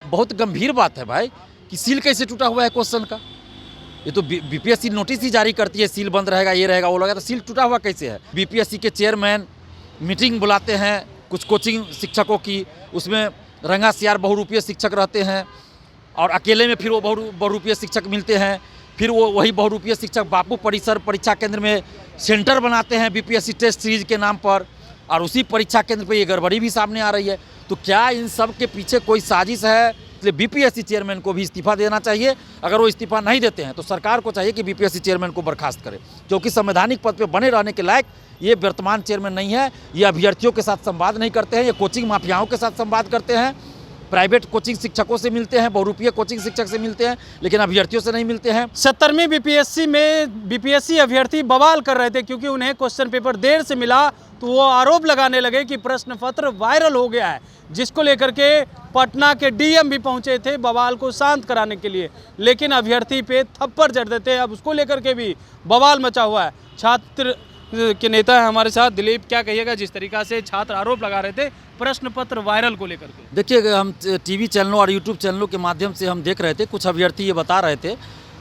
बहुत गंभीर बात है भाई कि सील कैसे टूटा हुआ है क्वेश्चन का। ये तो बीपीएससी नोटिस ही जारी करती है, सील बंद रहेगा, ये रहेगा, वो रहेगा, तो सील टूटा हुआ कैसे है। बीपीएससी के चेयरमैन मीटिंग बुलाते हैं कुछ कोचिंग शिक्षकों की, उसमें रंगासियार बहुरूपीय शिक्षक रहते हैं और अकेले में फिर वो बहुरूपीय शिक्षक मिलते हैं। फिर वो वही बहुरूपीय शिक्षक बापू परिसर परीक्षा केंद्र में सेंटर बनाते हैं बीपीएससी टेस्ट सीरीज के नाम पर, और उसी परीक्षा केंद्र पे ये गड़बड़ी भी सामने आ रही है। तो क्या इन सब के पीछे कोई साजिश है? इसलिए बीपीएससी चेयरमैन को भी इस्तीफा देना चाहिए। अगर वो इस्तीफा नहीं देते हैं तो सरकार को चाहिए कि बीपीएससी चेयरमैन को बर्खास्त करे, क्योंकि संवैधानिक पद पर बने रहने के लायक ये वर्तमान चेयरमैन नहीं है। ये अभ्यर्थियों के साथ संवाद नहीं करते हैं, ये कोचिंग माफियाओं के साथ संवाद करते हैं, प्राइवेट कोचिंग शिक्षकों से मिलते हैं, बहुरूपीय कोचिंग शिक्षक से मिलते हैं, लेकिन अभ्यर्थियों से नहीं मिलते हैं। 70वीं बीपीएससी में बीपीएससी अभ्यर्थी बवाल कर रहे थे क्योंकि उन्हें क्वेश्चन पेपर देर से मिला, तो वो आरोप लगाने लगे कि प्रश्न पत्र वायरल हो गया है, जिसको लेकर के पटना के डीएम भी पहुंचे थे बवाल को शांत कराने के लिए, लेकिन अभ्यर्थी पे थप्पड़ जड़ देते हैं। अब उसको लेकर के भी बवाल मचा हुआ है। छात्र के नेता है हमारे साथ, दिलीप, क्या कहिएगा जिस तरीका से छात्र आरोप लगा रहे थे प्रश्न पत्र वायरल को लेकर के? देखिए, हम टीवी चैनलों और यूट्यूब चैनलों के माध्यम से हम देख रहे थे, कुछ अभ्यर्थी ये बता रहे थे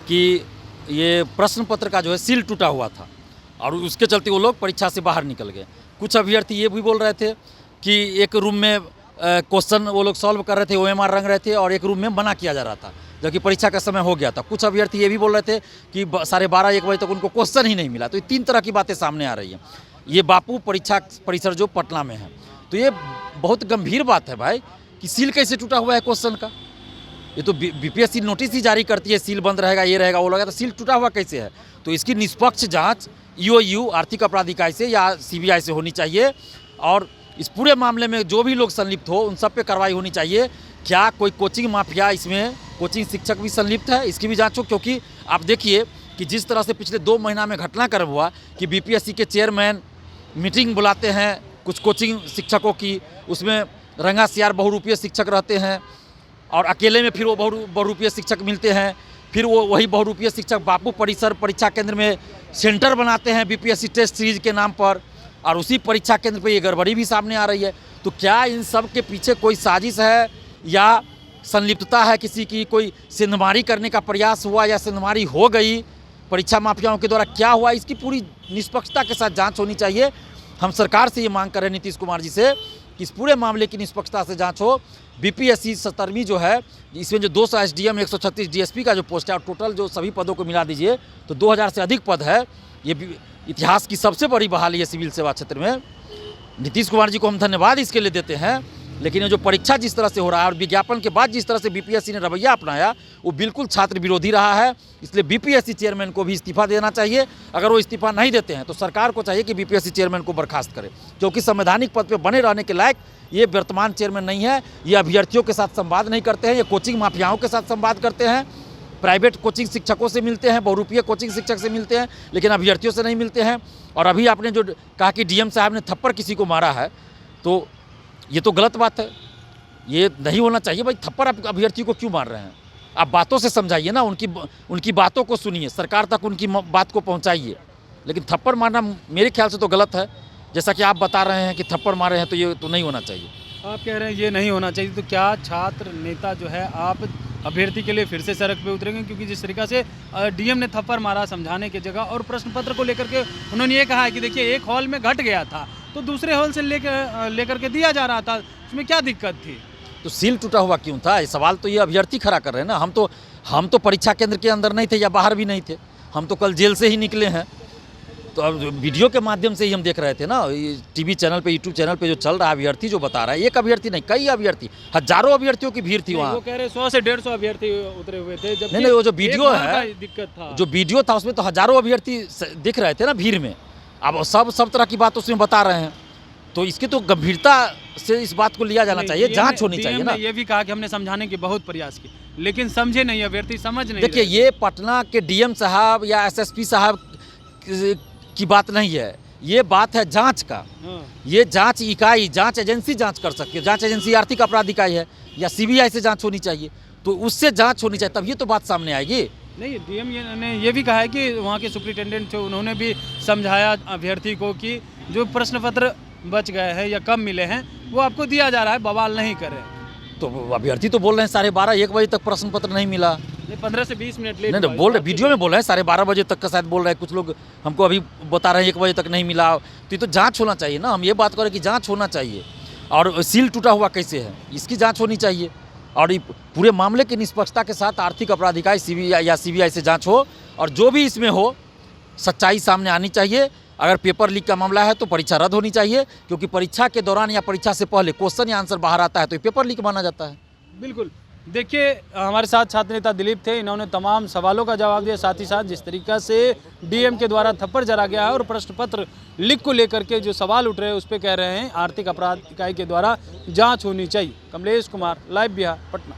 कि ये प्रश्न पत्र का जो है सील टूटा हुआ था और उसके चलते वो लोग परीक्षा से बाहर निकल गए। कुछ अभ्यर्थी ये भी बोल रहे थे कि एक रूम में क्वेश्चन वो लोग सॉल्व कर रहे थे, OMR रंग रहे थे और एक रूम में मना किया जा रहा था, जबकि परीक्षा का समय हो गया था। कुछ अभ्यर्थी ये भी बोल रहे थे कि 12:30-1 बजे तक उनको क्वेश्चन ही नहीं मिला। तो ये 3 तरह की बातें सामने आ रही हैं। ये बापू परीक्षा परिसर जो पटना में है, तो ये बहुत गंभीर बात है भाई कि सील कैसे टूटा हुआ है क्वेश्चन का। ये तो बीपीएससी नोटिस ही जारी करती है, सील बंद रहेगा, ये रहेगा, वो रहेगा, तो सील टूटा हुआ कैसे है। तो इसकी निष्पक्ष जाँच EOU आर्थिक अपराध इकाई से या CBI से होनी चाहिए और इस पूरे मामले में जो भी लोग संलिप्त हो उन सब पे कार्रवाई होनी चाहिए। क्या कोई कोचिंग माफिया, इसमें कोचिंग शिक्षक भी संलिप्त है, इसकी भी जांच हो। क्योंकि आप देखिए कि जिस तरह से पिछले 2 महीना में घटनाक्रम हुआ कि बीपीएससी के चेयरमैन मीटिंग बुलाते हैं कुछ कोचिंग शिक्षकों की, उसमें रंगासियार बहुरूपीय शिक्षक रहते हैं और अकेले में फिर वो बहुरूपीय शिक्षक मिलते हैं। फिर वो वही बहुरूपीय शिक्षक बापू परिसर परीक्षा केंद्र में सेंटर बनाते हैं बीपीएससी टेस्ट सीरीज के नाम पर, और उसी परीक्षा केंद्र पे ये गड़बड़ी भी सामने आ रही है। तो क्या इन सब के पीछे कोई साजिश है या संलिप्तता है किसी की? कोई सिंधमारी करने का प्रयास हुआ या सिंधमारी हो गई परीक्षा माफियाओं के द्वारा? क्या हुआ, इसकी पूरी निष्पक्षता के साथ जांच होनी चाहिए। हम सरकार से ये मांग कर रहे हैं, नीतीश कुमार जी से, कि इस पूरे मामले की निष्पक्षता से जांच हो। बीपीएससी 70वीं जो है, इसमें जो 200 SDM 136 DSP का जो पोस्ट है और टोटल जो सभी पदों को मिला दीजिए तो 2000 से अधिक पद है। ये इतिहास की सबसे बड़ी बहाली है सिविल सेवा क्षेत्र में। नीतीश कुमार जी को हम धन्यवाद इसके लिए देते हैं, लेकिन ये जो परीक्षा जिस तरह से हो रहा है और विज्ञापन के बाद जिस तरह से बीपीएससी ने रवैया अपनाया वो बिल्कुल छात्र विरोधी रहा है। इसलिए बीपीएससी चेयरमैन को भी इस्तीफा देना चाहिए। अगर वो इस्तीफा नहीं देते हैं तो सरकार को चाहिए कि बीपीएससी चेयरमैन को बर्खास्त करे, क्योंकि संवैधानिक पद पर बने रहने के लायक ये वर्तमान चेयरमैन नहीं है। ये अभ्यर्थियों के साथ संवाद नहीं करते हैं, ये कोचिंग माफियाओं के साथ संवाद करते हैं, प्राइवेट कोचिंग शिक्षकों से मिलते हैं, बहुरूपीय कोचिंग शिक्षक से मिलते हैं, लेकिन अभ्यर्थियों से नहीं मिलते हैं। और अभी आपने जो कहा कि डीएम साहब ने थप्पड़ किसी को मारा है, तो ये तो गलत बात है, ये नहीं होना चाहिए भाई। थप्पड़ आप अभ्यर्थी को क्यों मार रहे हैं? आप बातों से समझाइए ना, उनकी बातों को सुनिए, सरकार तक उनकी बात को पहुंचाइए। लेकिन थप्पड़ मारना मेरे ख्याल से तो गलत है। जैसा कि आप बता रहे हैं कि थप्पड़ मारे हैं, तो ये तो नहीं होना चाहिए। आप कह रहे हैं ये नहीं होना चाहिए, तो क्या छात्र नेता जो है आप अभ्यर्थी के लिए फिर से सड़क पे उतरेंगे? क्योंकि जिस तरीका से डीएम ने थप्पड़ मारा समझाने की जगह, और प्रश्न पत्र को लेकर के उन्होंने ये कहा है कि देखिए एक हॉल में घट गया था तो दूसरे हॉल से लेकर के दिया जा रहा था, उसमें क्या दिक्कत थी? तो सील टूटा हुआ क्यों था? ये सवाल तो ये अभ्यर्थी खड़ा कर रहे हैं ना। हम तो परीक्षा केंद्र के अंदर नहीं थे या बाहर भी नहीं थे, हम तो कल जेल से ही निकले हैं। तो अब वीडियो के माध्यम से ही हम देख रहे थे ना, टीवी चैनल पे, यूट्यूब चैनल पे जो चल रहा है, अभ्यर्थी जो बता रहा है, एक अभ्यर्थी नहीं कई अभ्यर्थी, हजारों अभ्यर्थियों की भीड़ थी वहाँ। वो कह रहे 100 से 150 अभ्यर्थी उतरे हुए थे। नहीं, वो जो वीडियो है, दिक्कत था, जो वीडियो था उसमें तो हजारों अभ्यर्थी दिख रहे थे ना भीड़ में। अब सब तरह की बात उसमें बता रहे हैं, तो इसकी तो गंभीरता से इस बात को लिया जाना चाहिए, जांच होनी चाहिए ना। ये भी कहा कि हमने समझाने के बहुत प्रयास किए, लेकिन समझे नहीं, अभ्यर्थी समझ नहीं। देखिए, ये पटना के डीएम साहब या एसएसपी साहब की बात नहीं है, ये बात है जांच का। ये जांच इकाई, जांच एजेंसी जांच कर सकती है। जांच एजेंसी आर्थिक अपराध इकाई है या CBI से जांच होनी चाहिए, तो उससे जांच होनी चाहिए, तब ये तो बात सामने आएगी। नहीं, डीएम ने ये भी कहा है कि वहाँ के सुप्रिंटेंडेंट थे, उन्होंने भी समझाया अभ्यर्थी को कि जो प्रश्न पत्र बच गए हैं या कम मिले हैं वो आपको दिया जा रहा है, बवाल नहीं करें। तो अभ्यर्थी तो बोल रहे हैं 12:30 1 बजे तक प्रश्न पत्र नहीं मिला। ये 15 से 20 मिनट लेट नहीं नहीं, बोल रहे वीडियो में बोल रहे हैं 12:30 बजे तक का शायद बोल रहे हैं, कुछ लोग हमको अभी बता रहे हैं 1 बजे तक नहीं मिला। तो ये तो जांच होना चाहिए ना, हम ये बात करें कि जांच होना चाहिए। और सील टूटा हुआ कैसे है, इसकी जांच होनी चाहिए। और ये पूरे मामले की निष्पक्षता के साथ आर्थिक अपराध इकाई CBI से जांच हो, और जो भी इसमें हो सच्चाई सामने आनी चाहिए। अगर पेपर लीक का मामला है तो परीक्षा रद्द होनी चाहिए, क्योंकि परीक्षा के दौरान या परीक्षा से पहले क्वेश्चन या आंसर बाहर आता है तो ये पेपर लीक माना जाता है। बिल्कुल। देखिए, हमारे साथ छात्र नेता दिलीप थे, इन्होंने तमाम सवालों का जवाब दिया। साथ ही साथ जिस तरीका से डीएम के द्वारा थप्पड़ जरा गया है और प्रश्न पत्र लीक को लेकर के जो सवाल उठ रहे हैं उस पर कह रहे हैं आर्थिक अपराध इकाई के द्वारा जांच होनी चाहिए। कमलेश कुमार, लाइव बिहार, पटना।